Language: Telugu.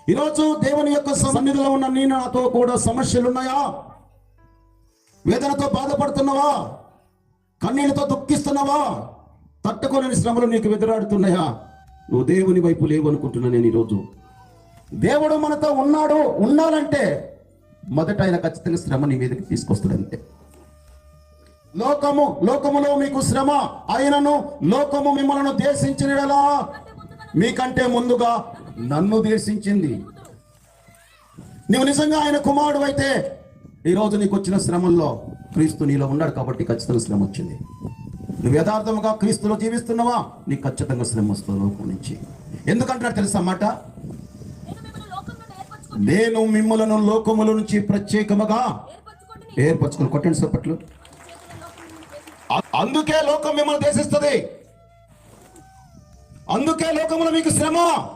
ఈరోజు దేవుని యొక్క సన్నిధిలో ఉన్న నీ నాతో కూడా సమస్యలు ఉన్నాయా? వేదనతో బాధపడుతున్నావా? కన్నీళ్లతో దుఃఖిస్తున్నావా? తట్టుకోలేని శ్రమలు నీకు ఎదురాడుతున్నాయా? నువ్వు దేవుని వైపు లేవు అనుకుంటున్నా. నేను ఈరోజు దేవుడు మనతో ఉండాలంటే మొదట ఆయన ఖచ్చితంగా శ్రమ నీ మీదకి తీసుకొస్తాడంతే. లోకములో మీకు శ్రమ అయినను లోకము మిమ్మల్ని దేశించినలా మీకంటే ముందుగా నన్ను దేశించింది. నువ్వు నిజంగా ఆయన కుమారుడు అయితే ఈరోజు నీకు వచ్చిన శ్రమల్లో క్రీస్తు నీలో ఉన్నాడు కాబట్టి ఖచ్చితంగా శ్రమ వచ్చింది. నువ్వు యథార్థముగా క్రీస్తులో జీవిస్తున్నావా? నీకు ఖచ్చితంగా శ్రమ వస్తుంది లోకం నుంచి. ఎందుకంటున్నాడు తెలుసా మాట? నేను మిమ్మలను లోకముల నుంచి ప్రత్యేకముగా ఏర్పరచుకుని. కొట్టండి సప్పట్లు. అందుకే లోకం మిమ్మల్ని దేశిస్తుంది. అందుకే లోకములో మీకు శ్రమ.